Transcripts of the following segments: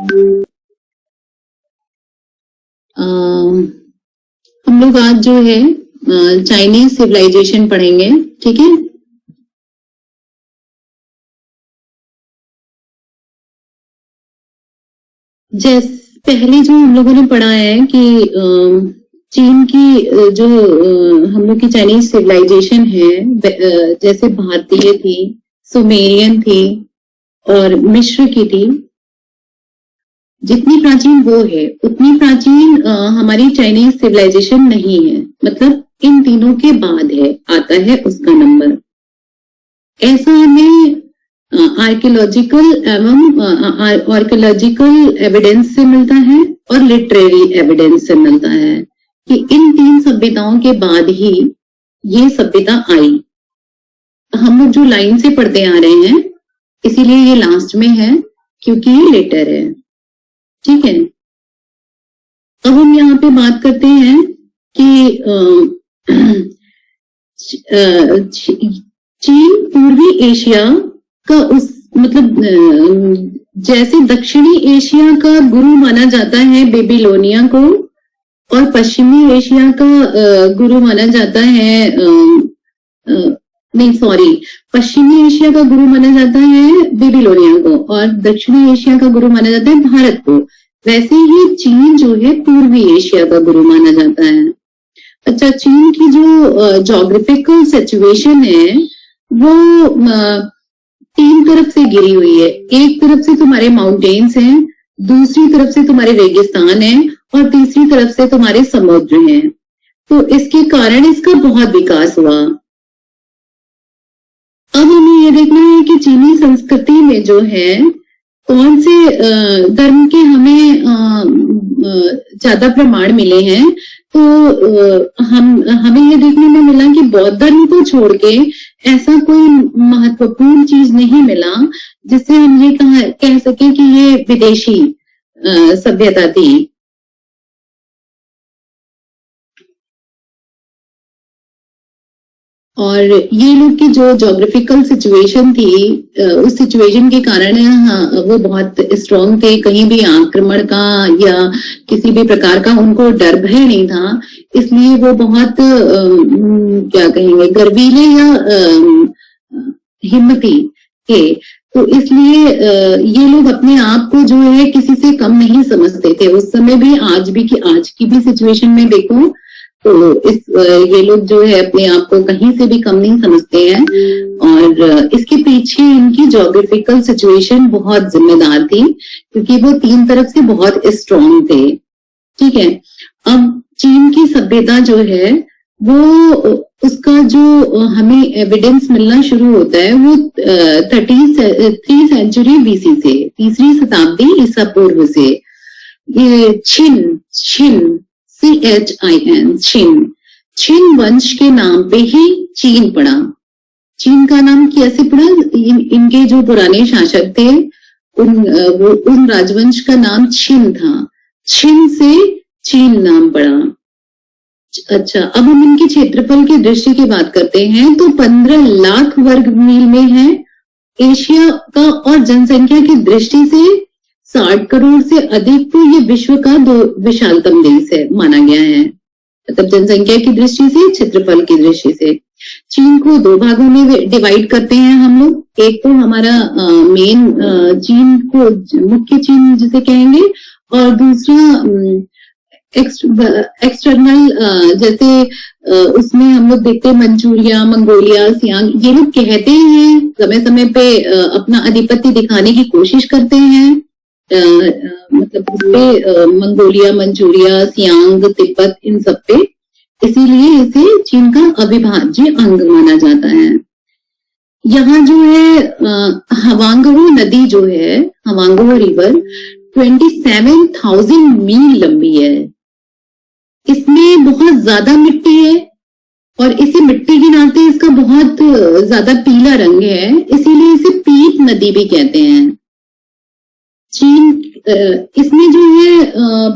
हम लोग आज जो है चाइनीज सिविलाइजेशन पढ़ेंगे, ठीक है। पहले जो हम लोगों ने पढ़ा है कि चीन की जो हम लोग की चाइनीज सिविलाइजेशन है, जैसे भारतीय थी, सुमेरियन थी और मिस्र की थी, जितनी प्राचीन वो है उतनी प्राचीन हमारी चाइनीज सिविलाइजेशन नहीं है। मतलब इन तीनों के बाद है आता है उसका नंबर। ऐसा हमें आर्कियोलॉजिकल एवं आर्कियोलॉजिकल एविडेंस से मिलता है और लिटरेरी एविडेंस से मिलता है कि इन तीन सभ्यताओं के बाद ही ये सभ्यता आई। हम लोग जो लाइन से पढ़ते आ रहे हैं इसीलिए ये लास्ट में है क्योंकि ये लेटर है, ठीक है। अब हम यहाँ पे बात करते हैं कि चीन पूर्वी एशिया का उस मतलब जैसे दक्षिणी एशिया का गुरु माना जाता है बेबीलोनिया को, और पश्चिमी एशिया का गुरु माना जाता है पश्चिमी एशिया का गुरु माना जाता है बेबीलोनिया को और दक्षिणी एशिया का गुरु माना जाता है भारत को। वैसे ही चीन जो है पूर्वी एशिया का गुरु माना जाता है। अच्छा, चीन की जो ज्योग्राफिकल सिचुएशन है वो तीन तरफ से घिरी हुई है। एक तरफ से तुम्हारे माउंटेन्स हैं, दूसरी तरफ से तुम्हारे रेगिस्तान है और तीसरी तरफ से तुम्हारे समुद्र हैं। तो इसके कारण इसका बहुत विकास हुआ। अब हमें ये देखना है कि चीनी संस्कृति में जो है कौन से धर्म के हमें ज्यादा प्रमाण मिले हैं। तो हमें ये देखने में मिला कि बौद्ध धर्म को छोड़ के ऐसा कोई महत्वपूर्ण चीज नहीं मिला जिससे हम ये कह सके कि ये विदेशी सभ्यता थी। और ये लोग की जो ज्योग्राफिकल सिचुएशन थी उस सिचुएशन के कारण वो बहुत स्ट्रॉन्ग थे। कहीं भी आक्रमण का या किसी भी प्रकार का उनको डर भय नहीं था, इसलिए वो बहुत क्या कहेंगे गर्वीले या हिम्मती थे। तो इसलिए ये लोग अपने आप को जो है किसी से कम नहीं समझते थे उस समय भी, आज की भी सिचुएशन में देखो तो ये लोग जो है अपने आप को कहीं से भी कम नहीं समझते हैं। और इसके पीछे इनकी ज्योग्राफिकल सिचुएशन बहुत जिम्मेदार थी क्योंकि वो तीन तरफ से बहुत स्ट्रॉन्ग थे, ठीक है। अब चीन की सभ्यता जो है वो उसका जो हमें एविडेंस मिलना शुरू होता है वो 3 सेंचुरी बीसी से, 3री शताब्दी ईसा पूर्व से। ये छिन छिन वंश के नाम पे ही चीन पड़ा। चीन का नाम कैसे पड़ा? इनके जो पुराने शासक थे उन राजवंश का नाम छिन था। छिन से चीन नाम पड़ा। अच्छा, अब हम इनके क्षेत्रफल की दृष्टि की बात करते हैं तो 15 लाख वर्ग मील में है एशिया का, और जनसंख्या की दृष्टि से 60 करोड़ से अधिक। तो ये विश्व का विशालतम देश है माना गया है, मतलब जनसंख्या की दृष्टि से, क्षेत्रफल की दृष्टि से। चीन को 2 भागों में डिवाइड करते हैं हम लोग। एक तो हमारा मेन चीन को मुख्य चीन जिसे कहेंगे, और दूसरा एक्सटर्नल जैसे उसमें हम लोग देखते हैं मंचूरिया, मंगोलिया, सियांग। ये लोग कहते हैं समय समय पे अपना आधिपत्य दिखाने की कोशिश करते हैं, मतलब उस पे मंगोलिया, मंचूरिया, सियांग, तिब्बत, इन सब पे। इसीलिए इसे चीन का अविभाज्य अंग माना जाता है। यहाँ जो है हवांगहो नदी जो है, हवांगहो रिवर 27,000 मील लंबी है। इसमें बहुत ज्यादा मिट्टी है और इसी मिट्टी के नाते इसका बहुत ज्यादा पीला रंग है, इसीलिए इसे पीत नदी भी कहते हैं। चीन इसमें जो है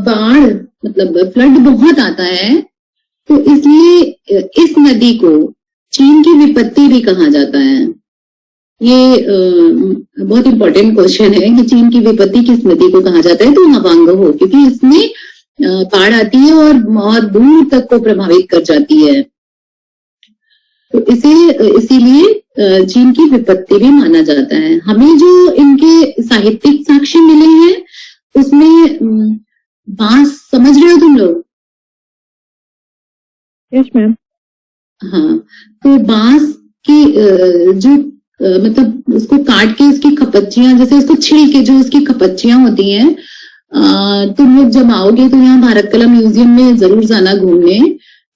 बाढ़ मतलब फ्लड बहुत आता है, तो इसलिए इस नदी को चीन की विपत्ति भी कहा जाता है। ये बहुत इंपॉर्टेंट क्वेश्चन है कि चीन की विपत्ति किस नदी को कहा जाता है। तो हवांग हो, क्योंकि इसमें बाढ़ आती है और बहुत दूर तक को प्रभावित कर जाती है, तो इसीलिए चीन की विपत्ति भी माना जाता है। हमें जो इनके साहित्यिक साक्ष्य मिले हैं उसमें बांस, समझ रहे हो तुम लोग? Yes ma'am. हाँ, तो बांस की जो मतलब उसको काट के उसकी खपच्चियां, जैसे उसको छिल के जो उसकी खपच्चियां होती हैं, तुम लोग जब आओगे तो यहाँ भारत कला म्यूजियम में जरूर जाना घूमने,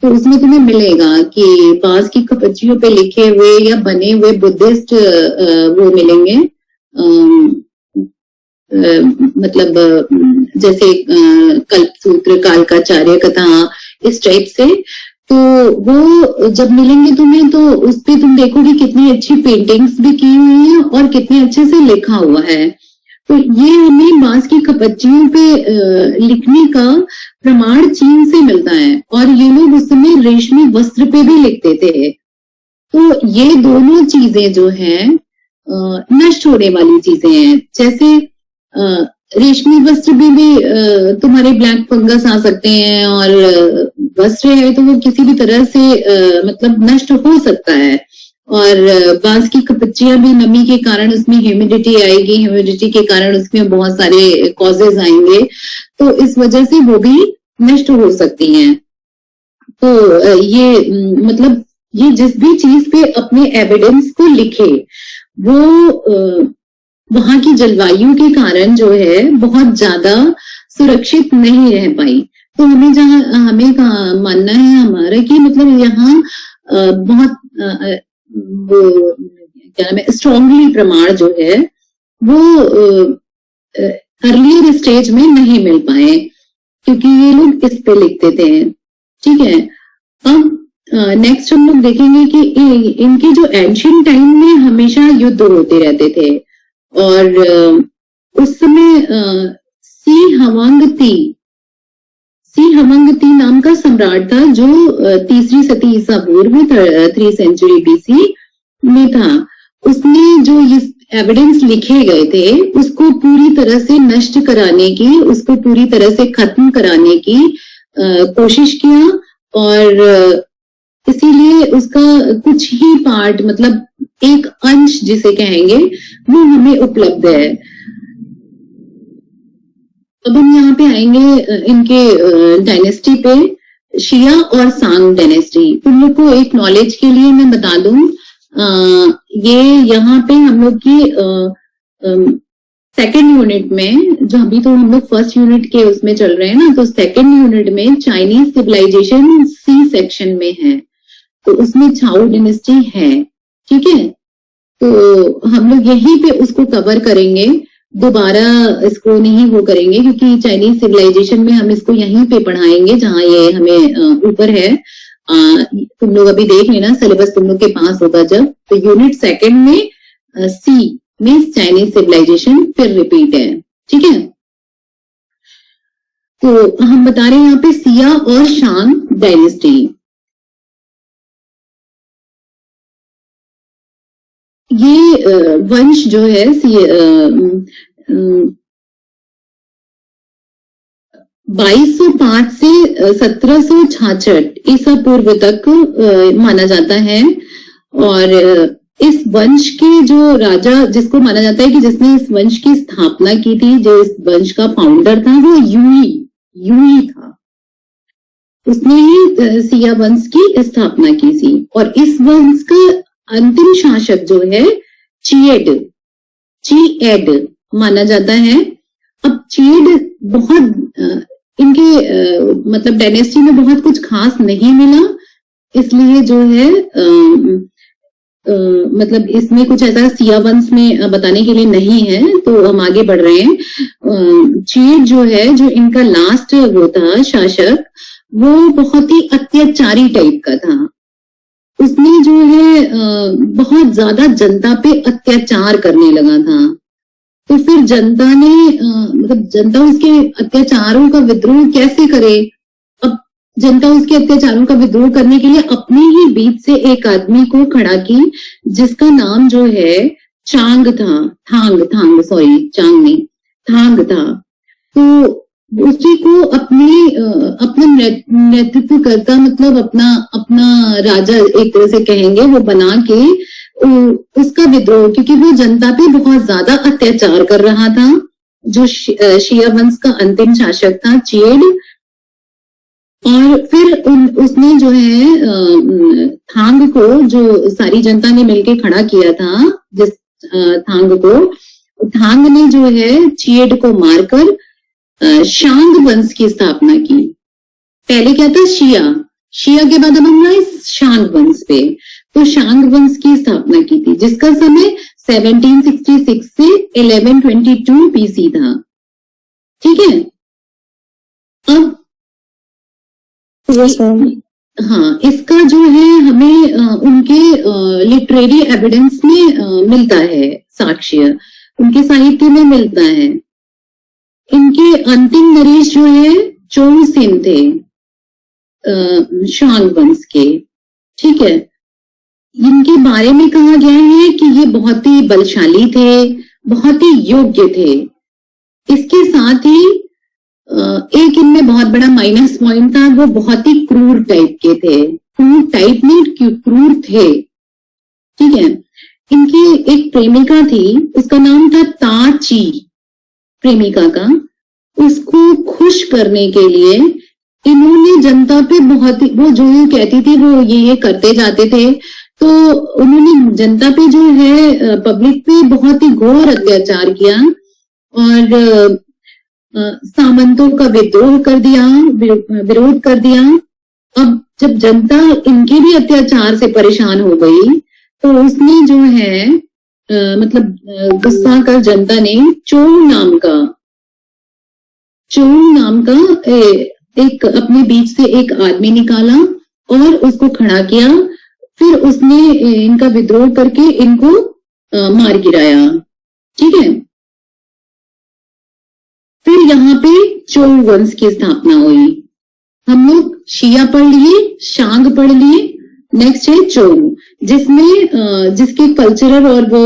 तो उसमें तुम्हें मिलेगा कि बांस की खपच्चियों पे लिखे हुए या बने हुए बुद्धिस्ट वो मिलेंगे, मतलब जैसे कल्पसूत्र, कालकाचार्य कथा, इस टाइप से। तो वो जब मिलेंगे तुम्हें तो उस पे तुम देखोगे कितनी अच्छी पेंटिंग्स भी की हुई है और कितने अच्छे से लिखा हुआ है। तो ये हमें बांस की खपच्चियों पे लिखने का प्रमाण चीन से मिलता है, और ये लोग उस समय रेशमी वस्त्र पे भी लिखते थे। तो ये दोनों चीजें जो है नष्ट होने वाली चीजें हैं। जैसे रेशमी वस्त्र में भी तुम्हारे ब्लैक फंगस आ सकते हैं, और वस्त्र है तो वो किसी भी तरह से मतलब नष्ट हो सकता है। और बांस की खपच्चियां भी नमी के कारण उसमें ह्यूमिडिटी आएगी, ह्यूमिडिटी के कारण उसमें बहुत सारे कॉजेज आएंगे, तो इस वजह से वो भी नष्ट हो सकती हैं। तो ये मतलब ये जिस भी चीज पे अपने एविडेंस को लिखे वो वहां की जलवायु के कारण जो है बहुत ज्यादा सुरक्षित नहीं रह पाई। तो हमें हमें मानना है हमारा कि मतलब यहाँ बहुत वो क्या नाम है, स्ट्रांगली प्रमाण जो है वो अर्लियर स्टेज में नहीं मिल पाए, क्योंकि ये लोग इस पे लिखते थे। ठीक है, अब नेक्स्ट हम लोग देखेंगे कि इनके जो एंशिएंट टाइम में हमेशा युद्ध होते रहते थे, और उस समय सी हवांगती नाम का सम्राट था, जो तीसरी सदी ईसा पूर्व 3 सेंचुरी बीसी में था। उसने जो इस एविडेंस लिखे गए थे उसको पूरी तरह से नष्ट कराने की, उसको पूरी तरह से खत्म कराने की कोशिश किया, और इसीलिए उसका कुछ ही पार्ट, मतलब एक अंश जिसे कहेंगे, वो हमें उपलब्ध है। अब हम यहाँ पे आएंगे इनके डायनेस्टी पे, शिया और सांग डायनेस्टी। तुम लोग को एक नॉलेज के लिए मैं बता दूं, ये यहाँ पे हम लोग की सेकेंड यूनिट में, जो अभी तो हम लोग फर्स्ट यूनिट के उसमें चल रहे हैं ना, तो सेकेंड यूनिट में चाइनीज सिविलाइजेशन सी सेक्शन में है, तो उसमें छाओ डायनेस्टी है। ठीक है, तो हम लोग यहीं पे उसको कवर करेंगे, दोबारा इसको नहीं वो करेंगे, क्योंकि चाइनीज सिविलाइजेशन में हम इसको यहीं पे पढ़ाएंगे जहां ये हमें ऊपर है। तुम लोग अभी देख लेना, सिलेबस तुम लोग के पास होगा जब, तो यूनिट सेकंड में सी में चाइनीज सिविलाइजेशन फिर रिपीट है। ठीक है, तो हम बता रहे हैं यहाँ पे सिया और शांग डायनेस्टी। ये वंश जो है 2205 से 1766 ईसा पूर्व तक माना जाता है, और इस वंश के जो राजा, जिसको माना जाता है कि जिसने इस वंश की स्थापना की थी, जो इस वंश का फाउंडर था, वो यूई था। उसने ही सिया वंश की स्थापना की थी, और इस वंश का अंतिम शासक जो है चीएड माना जाता है। अब चीएड बहुत इनके मतलब डायनेस्टी में बहुत कुछ खास नहीं मिला, इसलिए जो है मतलब इसमें कुछ ऐसा सिया वंश में बताने के लिए नहीं है, तो हम आगे बढ़ रहे हैं। चीएड जो है, जो इनका लास्ट वो था शासक, वो बहुत ही अत्याचारी टाइप का था। उसने जो है बहुत ज्यादा जनता पे अत्याचार करने लगा था, तो फिर जनता ने मतलब जनता उसके अत्याचारों का विद्रोह कैसे करे। अब जनता उसके अत्याचारों का विद्रोह करने के लिए अपने ही बीच से एक आदमी को खड़ा की, जिसका नाम जो है चांग था, थांग थांग सॉरी चांग नहीं, थांग था। तो उसी को अपना नेतृत्व करता, मतलब अपना अपना राजा एक तरह से कहेंगे, वो बना के उसका विद्रोह, क्योंकि वो जनता पे बहुत ज्यादा अत्याचार कर रहा था, जो शिया वंश का अंतिम शासक था चेड। और फिर उसने जो है थांग को, जो सारी जनता ने मिलके खड़ा किया था, जिस थांग को, थांग ने जो है चेड को मारकर शांग वंश की स्थापना की। पहले क्या था, शिया, शिया के बाद अब हम आए शांग वंश पे। तो शांग वंश की स्थापना की थी, जिसका समय 1766 से 1122 बीसी था। ठीक है। अब हाँ, इसका जो है हमें उनके लिटरेरी एविडेंस में मिलता है, साक्ष्य उनके साहित्य में मिलता है। इनके अंतिम नरेश जो है चोंगसेन थे शांग वंश के। ठीक है। इनके बारे में कहा गया है कि ये बहुत ही बलशाली थे, बहुत ही योग्य थे। इसके साथ ही एक इनमें बहुत बड़ा माइनस पॉइंट था, वो बहुत ही क्रूर टाइप के थे। क्रूर टाइप में क्रूर थे। ठीक है। इनकी एक प्रेमिका थी, उसका नाम था ताची, प्रेमिका का। उसको खुश करने के लिए इन्होंने जनता पे बहुत ही, वो जो कहती थी वो ये करते जाते थे, तो उन्होंने जनता पे जो है पब्लिक पे बहुत ही घोर अत्याचार किया और सामंतों का विद्रोह कर दिया, विरोध कर दिया। अब जब जनता इनके भी अत्याचार से परेशान हो गई, तो उसने जो है मतलब गुस्सा कर जनता ने चोंग नाम का एक अपने बीच से एक आदमी निकाला और उसको खड़ा किया। फिर उसने इनका विद्रोह करके इनको मार गिराया। ठीक है। फिर यहाँ पे चोंग वंश की स्थापना हुई। हम लोग शिया पढ़ लिए, शांग पढ़ लिए, नेक्स्ट है चोंग, जिसमें जिसके कल्चरल और वो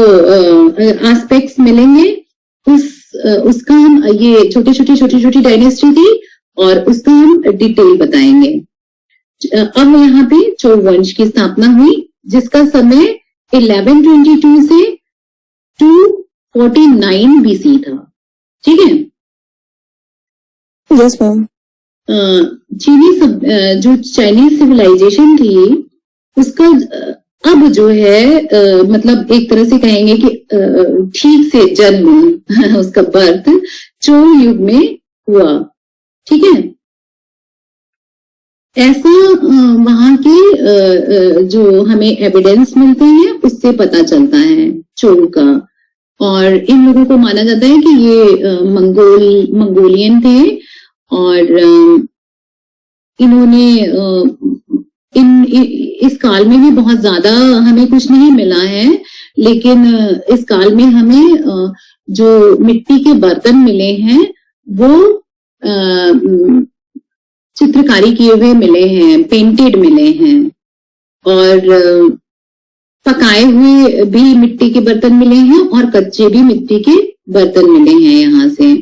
एस्पेक्ट्स मिलेंगे। उसका हम ये छोटी छोटी डायनेस्टी थी और उसका हम डिटेल बताएंगे। अब यहाँ पे चोंग वंश की स्थापना हुई, जिसका समय 1122 से 249 बीसी था। ठीक है। Yes ma'am. जो चाइनीज सिविलाइजेशन थी, उसका अब जो है मतलब एक तरह से कहेंगे कि ठीक से जन्म उसका बर्थ चोंग युग में हुआ। ठीक है। ऐसा वहां के जो हमें एविडेंस मिलते हैं उससे पता चलता है चोंग का। और इन लोगों को माना जाता है कि ये मंगोलियन थे और इन्होंने इस काल में भी बहुत ज्यादा हमें कुछ नहीं मिला है, लेकिन इस काल में हमें जो मिट्टी के बर्तन मिले हैं वो चित्रकारी किए हुए मिले हैं, पेंटेड मिले हैं, और पकाए हुए भी मिट्टी के बर्तन मिले हैं और कच्चे भी मिट्टी के बर्तन मिले हैं यहाँ से।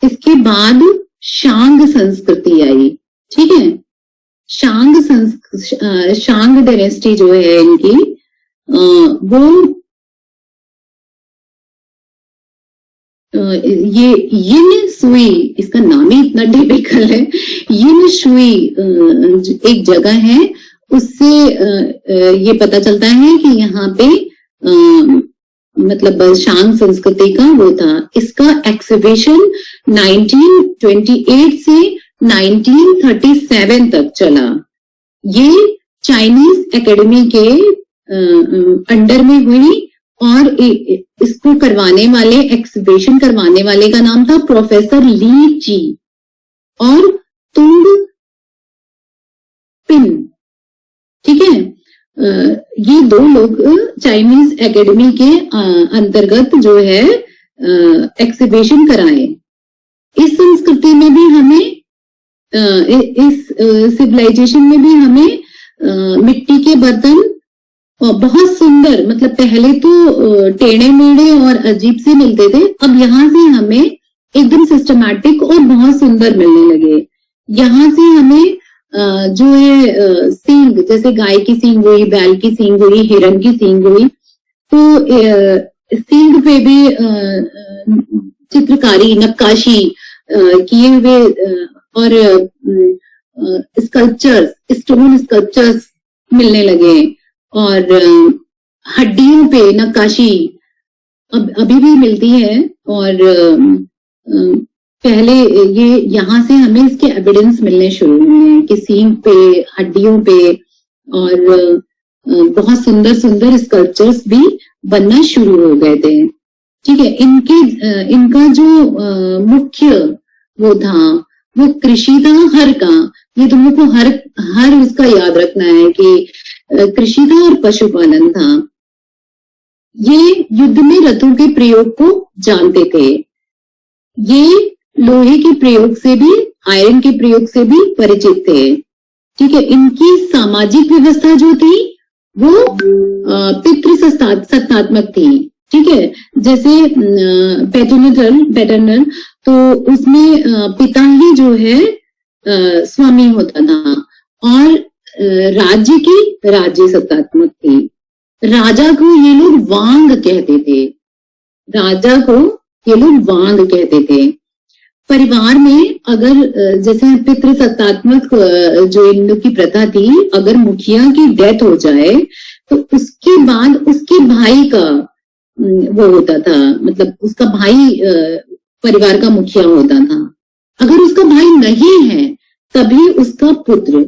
इसके बाद शांग संस्कृति आई। ठीक है। शांग डायनेस्टी जो है इनकी वो ये यिन सुई, इसका नाम ही इतना डिफिकल्ट है। यिन सुई एक जगह है, उससे ये पता चलता है कि यहाँ पे मतलब शांग संस्कृति का वो था। इसका एक्सिबिशन 1928 से 1937 तक चला। ये चाइनीज एकेडमी के अंडर में हुई और इसको करवाने वाले, एक्सिबिशन करवाने वाले का नाम था प्रोफेसर ली ची और तुंग पिन। ठीक है। ये दो लोग चाइनीज एकेडमी के अंतर्गत जो है एक्सिबिशन कराए। इस संस्कृति में भी हमें इस सिविलाइजेशन में भी हमें मिट्टी के बर्तन और बहुत सुंदर, मतलब पहले तो टेढ़े मेढ़े और अजीब से मिलते थे, अब यहाँ से हमें एकदम सिस्टमैटिक और बहुत सुंदर मिलने लगे। यहाँ से हमें जो है सींग, जैसे गाय की सींग हुई, बैल की सींग हुई, हिरन की सींग हुई, तो सींग पे भी चित्रकारी, नक्काशी किए हुए और स्कल्पचर्स, स्टोन स्कल्पचर्स मिलने लगे। और हड्डियों पे नक्काशी अभी भी मिलती है। और पहले ये यहाँ से हमें इसके एविडेंस मिलने शुरू हुए हैं कि सींग पे, हड्डियों पे और बहुत सुंदर सुंदर स्कल्पचर्स भी बनना शुरू हो गए थे। ठीक है, इनका जो मुख्य वो था, वो कृषि था, हर का। ये तुम लोग को हर उसका याद रखना है कि कृषि था और पशुपालन था। ये युद्ध में रथों के प्रयोग को जानते थे। ये लोहे के प्रयोग से भी, आयरन के प्रयोग से भी परिचित थे। ठीक है, इनकी सामाजिक व्यवस्था जो थी वो पितृसत्तात्मक थी। ठीक है, जैसे पैटर्नल, तो उसमें पिता ही जो है स्वामी होता था, और राज्य की राज्य सत्तात्मक थी। राजा को ये लोग वांग कहते थे, राजा को ये लोग वांग कहते थे। परिवार में अगर जैसे पितृसत्तात्मक जो इन लोग की प्रथा थी, अगर मुखिया की डेथ हो जाए तो उसके बाद उसके भाई का वो होता था, मतलब उसका भाई परिवार का मुखिया होता था। अगर उसका भाई नहीं है तभी उसका पुत्र,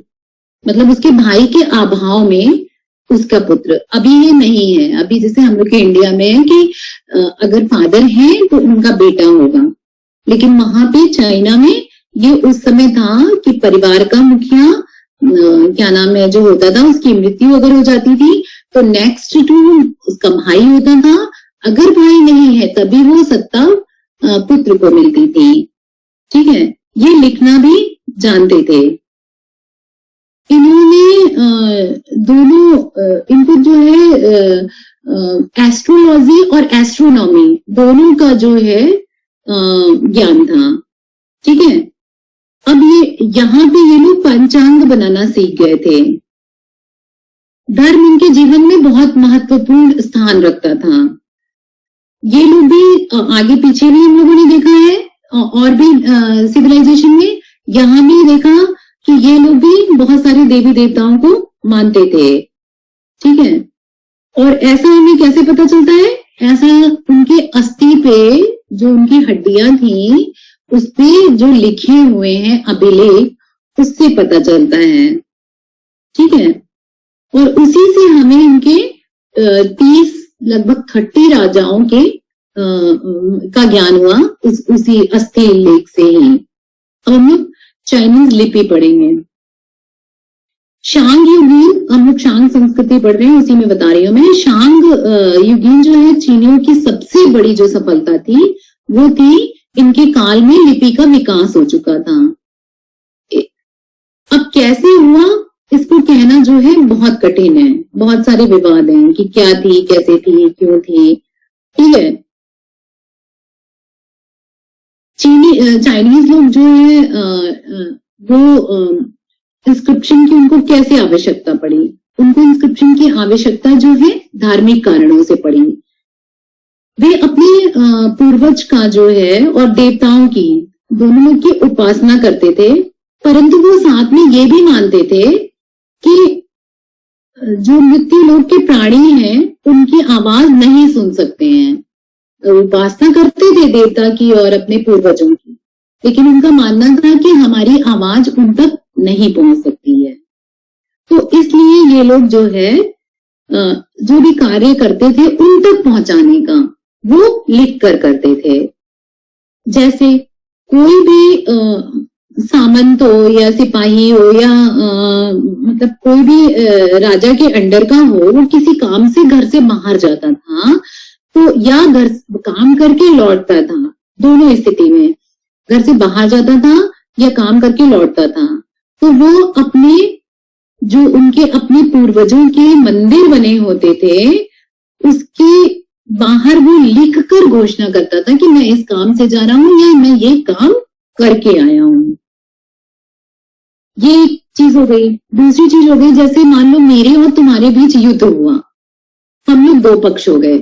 मतलब उसके भाई के अभाव में उसका पुत्र। अभी ये नहीं है, अभी जैसे हम लोग के इंडिया में है कि अगर फादर है तो उनका बेटा होगा, लेकिन वहां पे चाइना में ये उस समय था कि परिवार का मुखिया क्या नाम है जो होता था, उसकी मृत्यु अगर हो जाती थी तो नेक्स्ट टू उसका भाई होता था। अगर भाई नहीं है तभी वो सत्ता पुत्र को मिलती थी। ठीक है, ये लिखना भी जानते थे। इन्होंने दोनों इनको जो है एस्ट्रोलॉजी और एस्ट्रोनॉमी दोनों का जो है ज्ञान था। ठीक है, अब ये यहाँ पे ये लोग पंचांग बनाना सीख गए थे। धर्म इनके जीवन में बहुत महत्वपूर्ण स्थान रखता था। ये लोग भी आगे पीछे भी हम लोगों ने देखा है, और भी सिविलाइजेशन में यहाँ भी देखा कि ये लोग भी बहुत सारे देवी देवताओं को मानते थे। ठीक है, और ऐसा हमें कैसे पता चलता है? ऐसा उनके अस्थि पे, जो उनकी हड्डियां थी उस पे जो लिखे हुए हैं अभिलेख, उससे पता चलता है। ठीक है, और उसी से हमें इनके 30 लगभग 30 राजाओं के का ज्ञान हुआ, उसी अस्थि लेख से ही। अब हम लोग चाइनीज लिपि पढ़ेंगे। शांग युगीन, हम लोग शांग संस्कृति पढ़ रहे हैं, उसी में बता रही हूँ मैं। शांग युगीन जो है चीनियों की सबसे बड़ी जो सफलता थी वो थी इनके काल में लिपि का विकास हो चुका था। अब कैसे हुआ इसको कहना जो है बहुत कठिन है, बहुत सारे विवाद हैं कि क्या थी, कैसे थी, क्यों थी। ठीक है, चाइनीज लोग जो है वो इंस्क्रिप्शन की उनको कैसे आवश्यकता पड़ी? उनको इंस्क्रिप्शन की आवश्यकता जो है धार्मिक कारणों से पड़ी। वे अपने पूर्वज का जो है और देवताओं की, दोनों की उपासना करते थे, परंतु वो साथ में ये भी मानते थे कि जो मृत्यु लोक के प्राणी हैं उनकी आवाज नहीं सुन सकते हैं। उपासना करते थे देवता की और अपने पूर्वजों की, लेकिन उनका मानना था कि हमारी आवाज उन तक नहीं पहुंच सकती है। तो इसलिए ये लोग जो है जो भी कार्य करते थे उन तक पहुंचाने का वो लिख कर करते थे। जैसे कोई भी सामंत हो या सिपाही हो या मतलब कोई भी राजा के अंडर का हो, वो किसी काम से घर से बाहर जाता था तो या घर काम करके लौटता था, दोनों स्थिति में घर से बाहर जाता था या काम करके लौटता था, तो वो अपने जो उनके अपने पूर्वजों के मंदिर बने होते थे उसके बाहर वो लिख कर घोषणा करता था कि मैं इस काम से जा रहा हूं या मैं ये काम करके आया हूं। ये एक चीज हो गई। दूसरी चीज हो गई, जैसे मान लो मेरे और तुम्हारे बीच युद्ध हुआ, हम लोग दो पक्ष हो गए,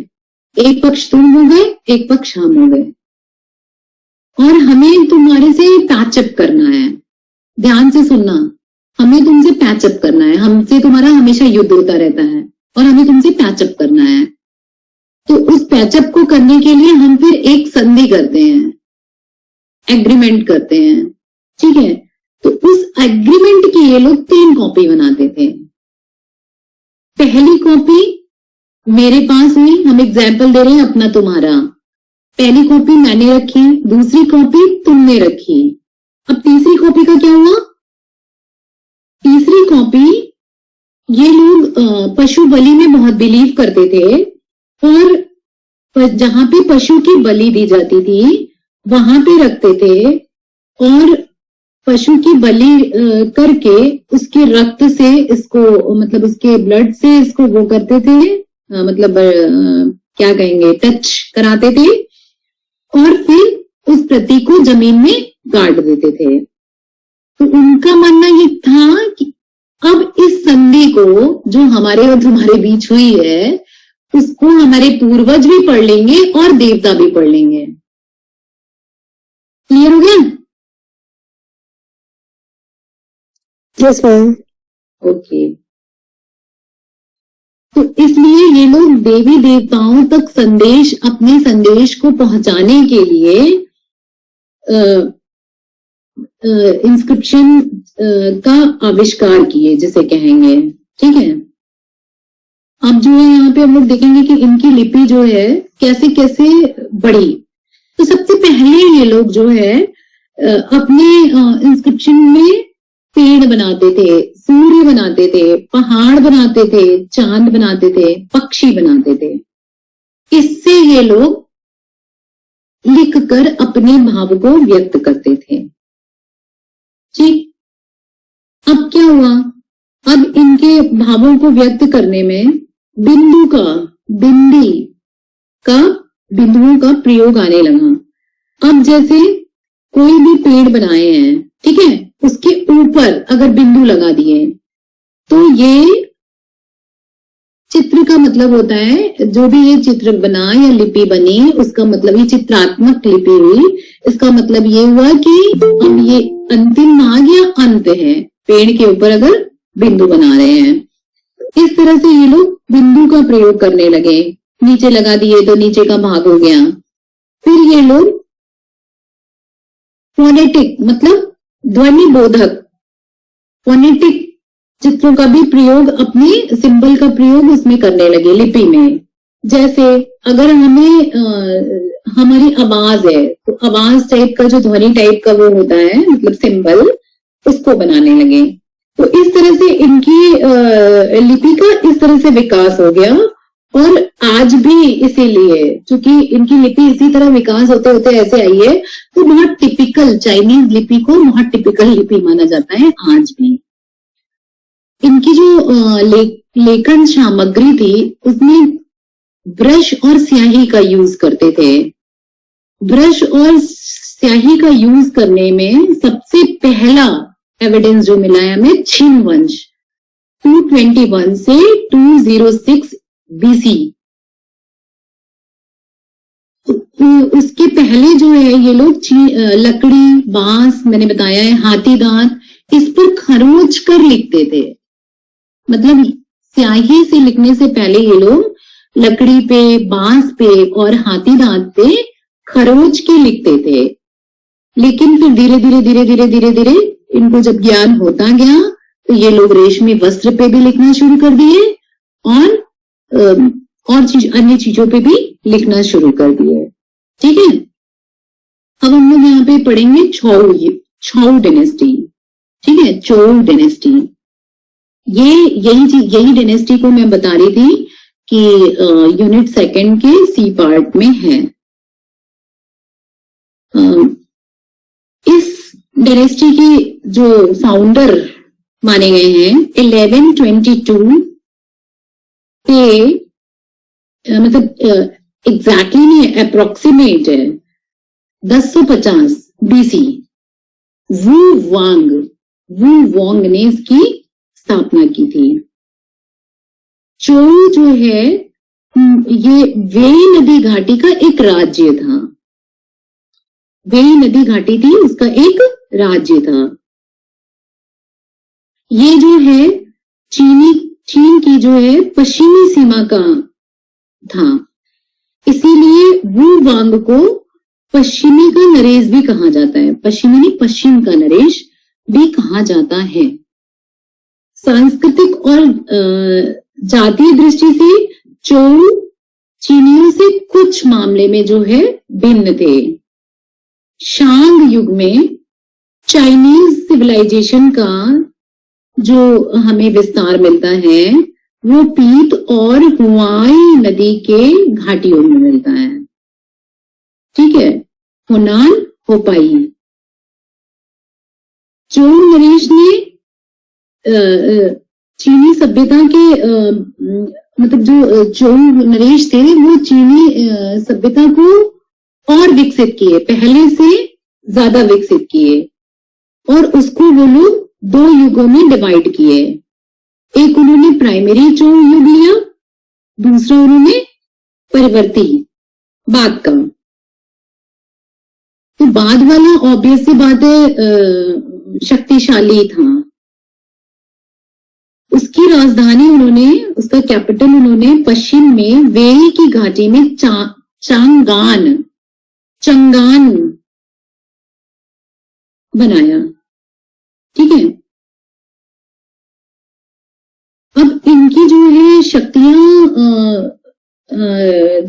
एक पक्ष तुम हो गए, एक पक्ष हम हो गए, और हमें तुम्हारे से पैचअप करना है। ध्यान से सुनना, हमें तुमसे पैचअप करना है। हमसे तुम्हारा हमेशा युद्ध होता रहता है और हमें तुमसे पैचअप करना है। तो उस पैचअप को करने के लिए हम फिर एक संधि करते हैं, एग्रीमेंट करते हैं, ठीक है। तो उस एग्रीमेंट की ये लोग 3 कॉपी बनाते थे। पहली कॉपी मेरे पास हुई, हम एग्जाम्पल दे रहे हैं अपना तुम्हारा। पहली कॉपी मैंने रखी, दूसरी कॉपी तुमने रखी। अब तीसरी कॉपी का क्या हुआ? तीसरी कॉपी ये लोग पशु बलि में बहुत बिलीव करते थे, और जहां पे पशु की बलि दी जाती थी वहां पे रखते थे, और पशु की बलि करके उसके रक्त से इसको, मतलब उसके ब्लड से इसको वो करते थे, मतलब क्या कहेंगे, टच कराते थे, और फिर उस प्रतीक को जमीन में गाड़ देते थे। तो उनका मानना ये था कि अब इस संधि को जो हमारे और तुम्हारे बीच हुई है उसको हमारे पूर्वज भी पढ़ लेंगे और देवता भी पढ़ लेंगे। क्लियर हो गया? Yes ma'am. ओके। तो इसलिए ये लोग देवी देवताओं तक संदेश, अपने संदेश को पहुंचाने के लिए इंस्क्रिप्शन का आविष्कार किए, जिसे कहेंगे, ठीक है। अब जो है यहाँ पे हम लोग देखेंगे कि इनकी लिपि जो है कैसे कैसे बढ़ी। तो सबसे पहले ये लोग जो है अपने इंस्क्रिप्शन में पेड़ बनाते थे, सूर्य बनाते थे, पहाड़ बनाते थे, चांद बनाते थे, पक्षी बनाते थे। इससे ये लोग लिखकर अपने भाव को व्यक्त करते थे। ठीक, अब क्या हुआ? अब इनके भावों को व्यक्त करने में बिंदु का, बिंदी का, बिंदुओं का प्रयोग आने लगा। अब जैसे कोई भी पेड़ बनाए हैं, ठीक है, उसके ऊपर अगर बिंदु लगा दिए तो ये चित्र का मतलब होता है, जो भी ये चित्र बना या लिपि बनी उसका मतलब, ये चित्रात्मक लिपि हुई, इसका मतलब ये हुआ कि अब ये अंतिम भाग या अंत है। पेड़ के ऊपर अगर बिंदु बना रहे हैं, इस तरह से ये लोग बिंदु का प्रयोग करने लगे। नीचे लगा दिए तो नीचे का भाग हो गया। फिर ये लोग फोनेटिक, मतलब ध्वनि बोधक, फोनेटिक चित्रों का भी प्रयोग, अपने सिंबल का प्रयोग उसमें करने लगे लिपि में। जैसे अगर हमें हमारी आवाज है तो आवाज टाइप का, जो ध्वनि टाइप का वो होता है, मतलब सिंबल, उसको बनाने लगे। तो इस तरह से इनकी लिपि का इस तरह से विकास हो गया। और आज भी इसीलिए, क्योंकि इनकी लिपि इसी तरह विकास होते होते ऐसे आई है, तो बहुत टिपिकल, चाइनीज लिपि को बहुत टिपिकल लिपि माना जाता है आज भी। इनकी जो लेखन सामग्री थी उसमें ब्रश और स्याही का यूज करते थे। ब्रश और स्याही का यूज करने में सबसे पहला एविडेंस जो मिला है हमें, छिन वंश 221 से 206 बीसी। उसके पहले जो है ये लोग लकड़ी, बांस, मैंने बताया है, हाथी दांत, इस पर खरोच कर लिखते थे। मतलब स्याही से लिखने से पहले ये लोग लकड़ी पे, बांस पे और हाथी दांत पे खरोच के लिखते थे। लेकिन फिर धीरे धीरे धीरे धीरे धीरे धीरे इनको जब ज्ञान होता गया तो ये लोग रेशमी वस्त्र पे भी लिखना शुरू कर दिए, और अन्य चीजों पे भी लिखना शुरू कर दिए। ठीक है, अब हम लोग यहाँ पे पढ़ेंगे छौ डायनेस्टी। ठीक है, चोल डायनेस्टी, यही डायनेस्टी को मैं बता रही थी कि यूनिट सेकंड के सी पार्ट में है। इस डायनेस्टी की जो फाउंडर माने गए हैं। 1122 पे मतलब एग्जैक्टली नहीं, अप्रोक्सीमेट है, 1050 बीसी वू वांग ने इसकी स्थापना की थी। चोल जो है ये वेई नदी घाटी का एक राज्य था। वेई नदी घाटी थी, उसका एक राज्य था। ये जो है चीन की जो है पश्चिमी सीमा का था, इसीलिए वू वांग को पश्चिमी का नरेश भी कहा जाता है। पश्चिमी नहीं, पश्चिम का नरेश भी कहा जाता है। सांस्कृतिक और जातीय दृष्टि से चोल चीनियों से कुछ मामले में जो है भिन्न थे। शांग युग में चाइनीज सिविलाइजेशन का जो हमें विस्तार मिलता है वो पीत और हुआई नदी के घाटियों में मिलता है। ठीक है, हुनान, होपाई। चोल नरेश ने चीनी सभ्यता के मतलब जो चोल नरेश थे वो चीनी सभ्यता को और विकसित किए, पहले से ज्यादा विकसित किए, और उसको वो लोग 2 युगों में डिवाइड किए। एक उन्होंने प्राइमरी चोल युग लिया, दूसरा उन्होंने परिवर्ती बाद का। तो बाद वाला ऑब्वियस सी बात है शक्तिशाली था। उसकी राजधानी उन्होंने, उसका कैपिटल उन्होंने पश्चिम में वेई की घाटी में चंगान बनाया। ठीक है, अब इनकी जो है शक्तियां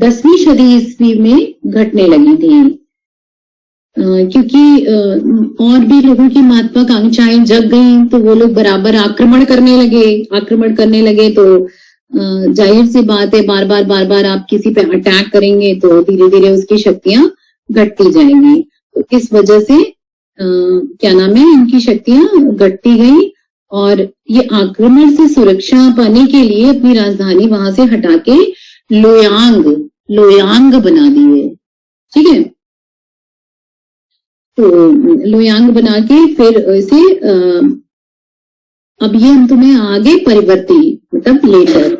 10वीं सदी ईस्वी में घटने लगी थी, क्योंकि और भी लोगों की महत्वाकांक्षाएं जग गई, तो वो लोग बराबर आक्रमण करने लगे। तो जाहिर सी बात है, बार बार आप किसी पे अटैक करेंगे तो धीरे धीरे उसकी शक्तियां घटती जाएंगी। तो इस वजह से क्या नाम है, इनकी शक्तियां घटती गई, और ये आक्रमण से सुरक्षा पाने के लिए अपनी राजधानी वहां से हटा के लोयांग बना दिए। ठीक है, तो लोयांग बना के फिर इसे अब ये हम तुम्हें आगे परिवर्ती मतलब later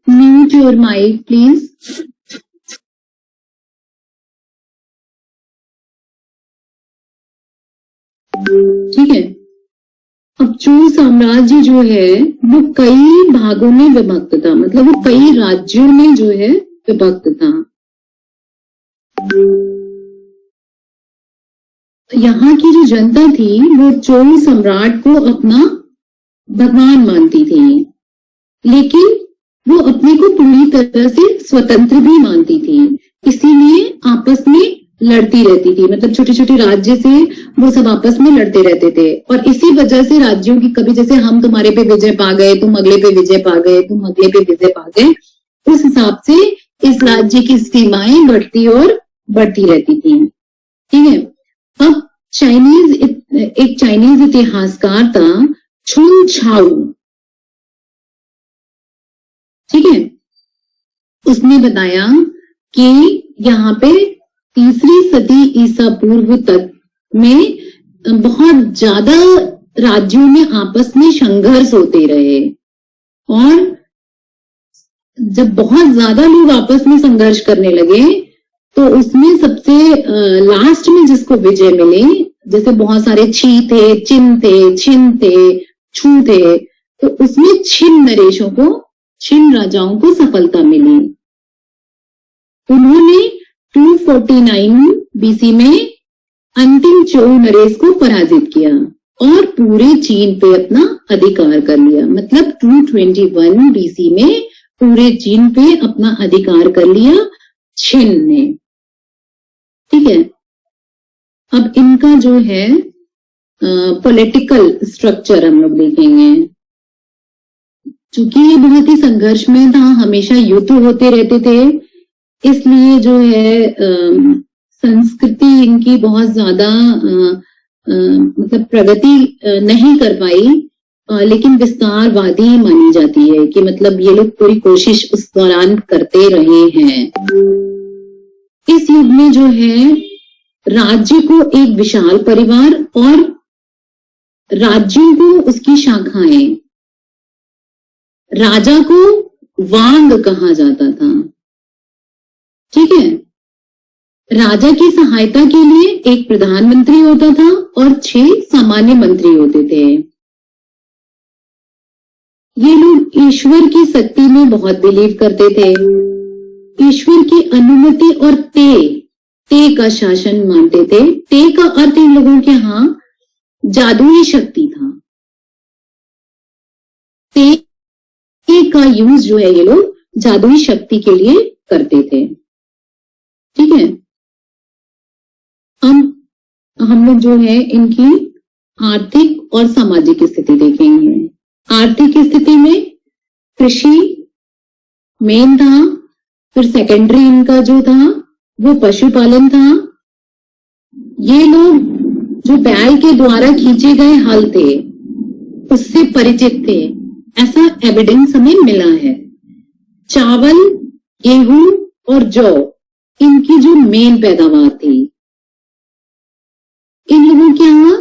mute your mike please. ठीक है, अब चोल साम्राज्य जो है वो कई भागों में विभक्त था, मतलब वो कई राज्यों में जो है विभक्त था। यहाँ की जो जनता थी वो चोल सम्राट को अपना भगवान मानती थी, लेकिन वो अपने को पूरी तरह से स्वतंत्र भी मानती थी, इसीलिए आपस में लड़ती रहती थी। मतलब छोटे छोटे राज्य से वो सब आपस में लड़ते रहते थे, और इसी वजह से राज्यों की कभी जैसे हम तुम्हारे पे विजय पा गए, तुम अगले पे विजय पा गए, तुम अगले पे विजय पा गए, उस हिसाब से इस राज्य की सीमाएं बढ़ती और बढ़ती रहती थी। ठीक है, अब एक चाइनीज इतिहासकार था छुन छाऊ। ठीक है, उसने बताया कि यहाँ पे 3री सदी ईसा पूर्व तक में बहुत ज्यादा राज्यों में आपस में संघर्ष होते रहे, और जब बहुत ज्यादा लोग आपस में संघर्ष करने लगे तो उसमें सबसे लास्ट में जिसको विजय मिली, जैसे बहुत सारे छी थे, चिन थे, छिन थे, छू थे, तो उसमें छिन राजाओं को सफलता मिली। उन्होंने 249 बीसी में अंतिम चोल नरेश को पराजित किया और पूरे चीन पे अपना अधिकार कर लिया। मतलब 221 बीसी में पूरे चीन पे अपना अधिकार कर लिया छिन ने। ठीक है, अब इनका जो है पॉलिटिकल स्ट्रक्चर हम लोग देखेंगे। चूंकि ये बहुत ही संघर्ष में था, हमेशा युद्ध होते रहते थे, इसलिए जो है संस्कृति इनकी बहुत ज्यादा मतलब प्रगति नहीं कर पाई, लेकिन विस्तारवादी मानी जाती है कि मतलब ये लोग पूरी कोशिश उस दौरान करते रहे हैं। इस युग में जो है राज्य को एक विशाल परिवार और राज्यों को उसकी शाखाएं, राजा को वांग कहा जाता था, ठीक है। राजा की सहायता के लिए एक प्रधानमंत्री होता था और 6 सामान्य मंत्री होते थे। ये लोग ईश्वर की शक्ति में बहुत बिलीव करते थे। ईश्वर की अनुमति और ते का शासन मानते थे। ते का अर्थ इन लोगों के यहाँ जादुई शक्ति था। ते का यूज जो है ये लोग जादुई शक्ति के लिए करते थे, ठीक है। हम लोग जो है इनकी आर्थिक और सामाजिक स्थिति देखेंगे। आर्थिक स्थिति में कृषि मेन था, फिर सेकेंडरी इनका जो था वो पशुपालन था। ये लोग जो बैल के द्वारा खींचे गए हल थे उससे परिचित थे, ऐसा एविडेंस हमें मिला है। चावल, गेहूं और जौ इनकी जो मेन पैदावार थी। इन लोगों के यहाँ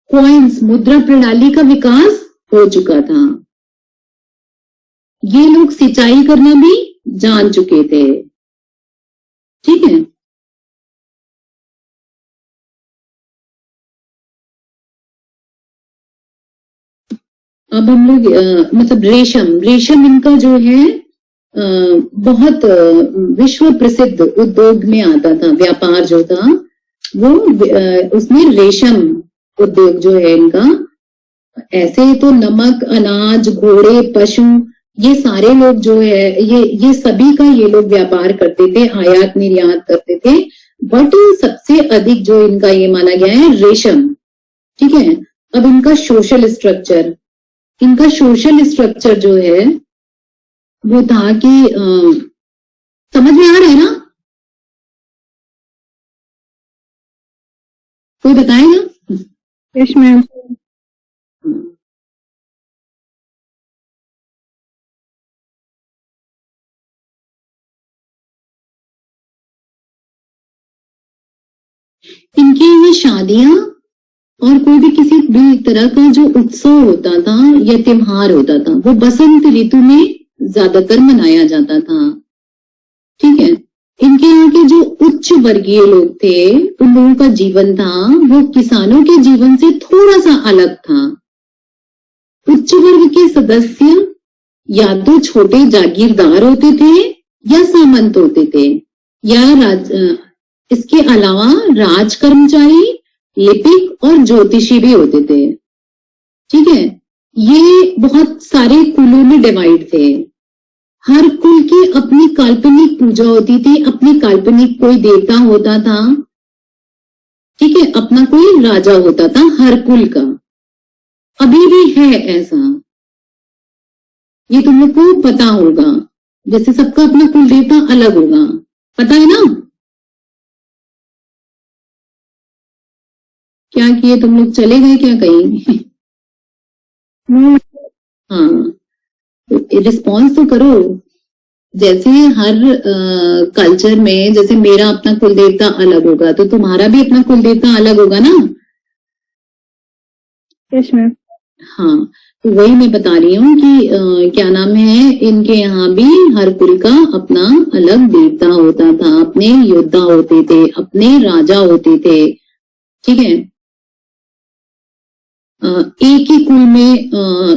कॉइन्स, मुद्रा प्रणाली का विकास हो चुका था। ये लोग सिंचाई करना भी जान चुके थे, ठीक है। अब हम लोग मतलब रेशम इनका जो है बहुत विश्व प्रसिद्ध उद्योग में आता था। व्यापार जो था वो उसमें रेशम उद्योग जो है इनका, ऐसे तो नमक, अनाज, घोड़े, पशु, ये सारे लोग जो है ये सभी का ये लोग व्यापार करते थे, आयात निर्यात करते थे। बट सबसे अधिक जो इनका ये माना गया है रेशम, ठीक है। अब इनका सोशल स्ट्रक्चर जो है वो था कि समझ में आ रहा है ना? कोई बताएगा? Yes, ma'am. इनकी ये शादियां और कोई भी किसी भी तरह का जो उत्सव होता था या त्योहार होता था वो बसंत ऋतु में ज्यादातर मनाया जाता था, ठीक है। इनके यहाँ के जो उच्च वर्गीय लोग थे उन लोगों का जीवन था वो किसानों के जीवन से थोड़ा सा अलग था। उच्च वर्ग के सदस्य या तो छोटे जागीरदार होते थे या सामंत होते थे, या इसके अलावा राज कर्मचारी, लिपिक और ज्योतिषी भी होते थे, ठीक है। ये बहुत सारे कुलों में डिवाइड थे। हर कुल की अपनी काल्पनिक पूजा होती थी, अपनी काल्पनिक कोई देवता होता था, ठीक है, अपना कोई राजा होता था हर कुल का। अभी भी है ऐसा, ये तुम लोग को पता होगा। जैसे सबका अपना कुल देवता अलग होगा, पता है ना? क्या किए तुम लोग, चले गए क्या कहीं? हाँ, रिस्पॉन्स तो करो। जैसे हर कल्चर में जैसे मेरा अपना कुल देवता अलग होगा तो तुम्हारा भी अपना कुल देवता अलग होगा ना? Yes, ma'am. हाँ, तो वही मैं बता रही हूँ कि क्या नाम है, इनके यहाँ भी हर कुल का अपना अलग देवता होता था, अपने योद्धा होते थे, अपने राजा होते थे, ठीक है। एक ही कुल में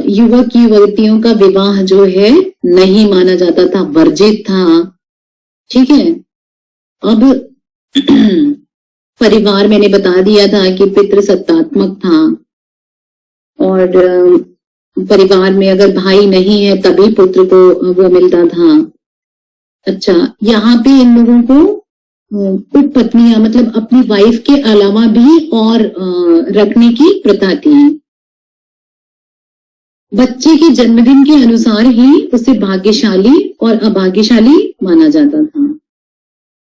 युवक युवतियों का विवाह जो है नहीं माना जाता था, वर्जित था, ठीक है। अब परिवार मैंने बता दिया था कि पितृसत्तात्मक था, और परिवार में अगर भाई नहीं है तभी पुत्र को वो मिलता था। अच्छा, यहाँ पे इन लोगों को उपपत्नियां मतलब अपनी वाइफ के अलावा भी और रखने की प्रथा थी। बच्चे के जन्मदिन के अनुसार ही उसे भाग्यशाली और अभाग्यशाली माना जाता था।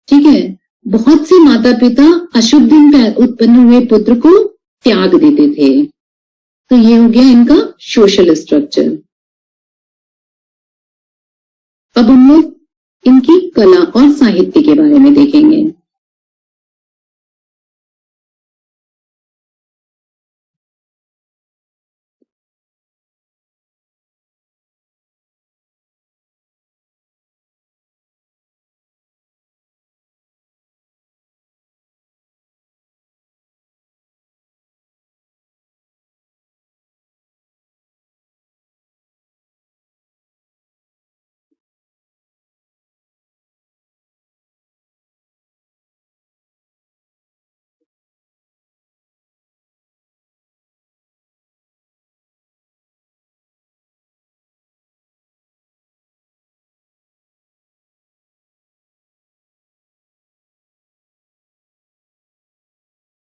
ठीक है, बहुत से माता पिता अशुभ दिन पर उत्पन्न हुए पुत्र को त्याग देते थे। तो ये हो गया इनका सोशल स्ट्रक्चर। अब हम लोग इनकी कला और साहित्य के बारे में देखेंगे।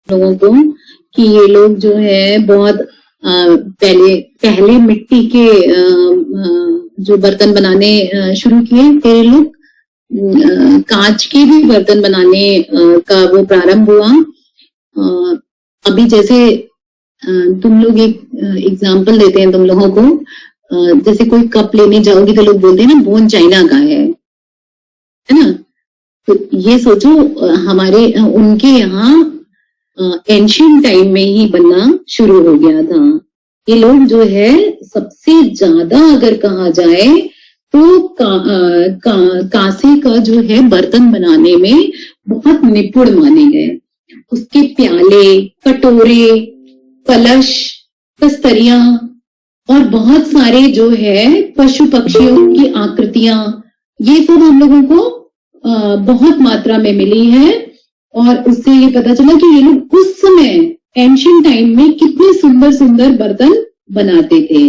लोगों को कि ये लोग जो है बहुत पहले मिट्टी के जो बर्तन बनाने शुरू किए, फिर ये लोग कांच के भी बर्तन बनाने का वो प्रारंभ हुआ। अभी जैसे तुम लोग एक एग्जाम्पल देते हैं तुम लोगों को, जैसे कोई कप लेने जाओगी तो लोग बोलते हैं ना बोन चाइना का है ना। तो ये सोचो हमारे उनके यहाँ एंशियंट टाइम में ही बनना शुरू हो गया था। ये लोग जो है सबसे ज्यादा अगर कहा जाए तो कांसे का जो है बर्तन बनाने में बहुत निपुण माने गए। उसके प्याले, कटोरे, कलश, कस्तरियां और बहुत सारे जो है पशु पक्षियों की आकृतियां, ये सब हम लोगों को बहुत मात्रा में मिली है। और उससे ये पता चला कि ये लोग उस समय एंशियंट टाइम में कितने सुंदर सुंदर बर्तन बनाते थे।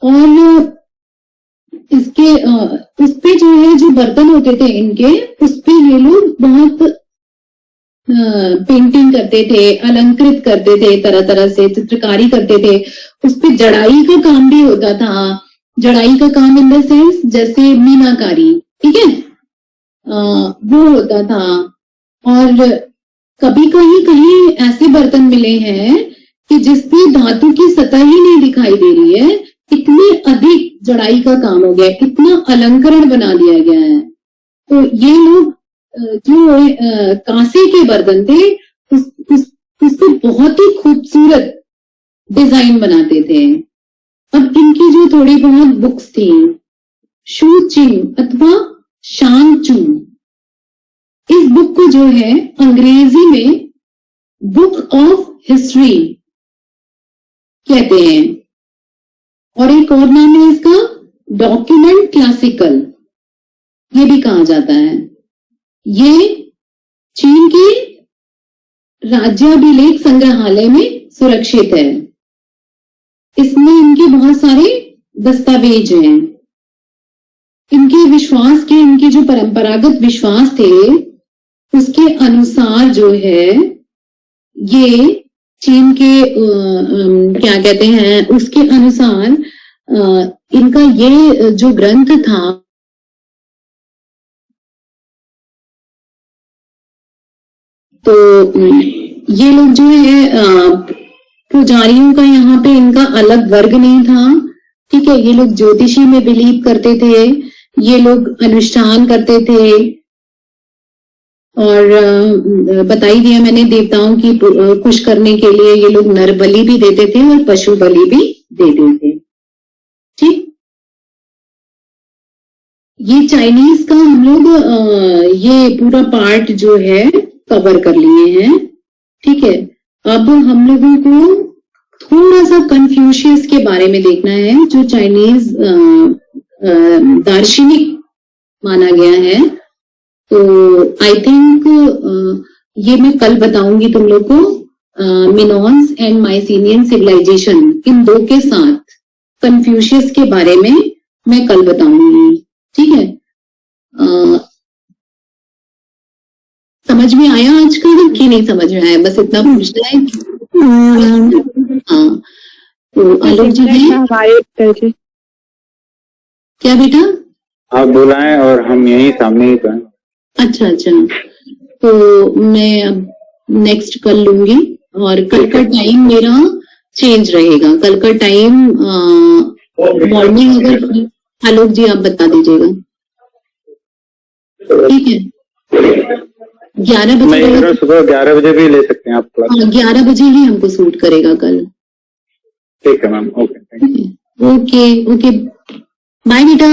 और इसके उस पे जो है जो बर्तन होते थे इनके, उस पे ये लोग बहुत पेंटिंग करते थे, अलंकृत करते थे, तरह तरह से चित्रकारी करते थे। उस पे जड़ाई का काम भी होता था। जड़ाई का काम इन द सेंस जैसे मीनाकारी, ठीक है, वो होता था। और कभी कहीं कहीं ऐसे बर्तन मिले हैं कि जिसपे धातु की सतह ही नहीं दिखाई दे रही है, इतनी अधिक जड़ाई का काम हो गया, इतना अलंकरण बना दिया गया है। तो ये लोग जो कांसे के बर्तन थे उसको बहुत ही खूबसूरत डिजाइन बनाते थे। अब इनकी जो थोड़ी बहुत बुक्स थी, शू चिंग अथवा शांग चू, इस बुक को जो है अंग्रेजी में बुक ऑफ हिस्ट्री कहते हैं, और एक और नाम है इसका डॉक्यूमेंट क्लासिकल, ये भी कहा जाता है। ये चीन के राज्याभिलेख संग्रहालय में सुरक्षित है। इसमें इनके बहुत सारे दस्तावेज हैं। इनके विश्वास के, इनके जो परंपरागत विश्वास थे उसके अनुसार जो है ये चीन के क्या कहते हैं, उसके अनुसार इनका ये जो ग्रंथ था तो ये लोग जो है पुजारियों का यहाँ पे इनका अलग वर्ग नहीं था। ठीक है, ये लोग ज्योतिषी में बिलीव करते थे, ये लोग अनुष्ठान करते थे, और बता ही दिया मैंने देवताओं की खुश करने के लिए ये लोग नर बलि भी देते थे और पशु बलि भी देते थे। ठीक, ये चाइनीज का हम लोग ये पूरा पार्ट जो है कवर कर लिए हैं। ठीक है, अब हम लोगों को थोड़ा सा कन्फ्यूशियस के बारे में देखना है, जो चाइनीज दार्शनिक माना गया है। तो आई थिंक ये मैं कल बताऊंगी तुम लोग को। मिनोन्स एंड माइसीनियन सिविलाइजेशन, इन दो के साथ कन्फ्यूशियस के बारे में मैं कल बताऊंगी। ठीक है, समझ में आया आज का कि नहीं समझ में आया? बस इतना पूछना है। हाँ, तो आलोक जी हैं हमारे जी। क्या बेटा? आप बुलाएं और हम यहीं सामने ही तो हैं। अच्छा अच्छा, तो मैं अब नेक्स्ट कल लूंगी और कल का टाइम मेरा चेंज रहेगा। कल का टाइम मॉर्निंग अगर आलोक जी आप बता दीजिएगा, ठीक है? 11 मैं बजे इधर सुबह 11 बजे भी ले सकते हैं आप क्लास। हाँ 11 बजे ही हमको सूट करेगा कल। ठीक है ma'am, okay, thank you. Okay okay, bye बेटा।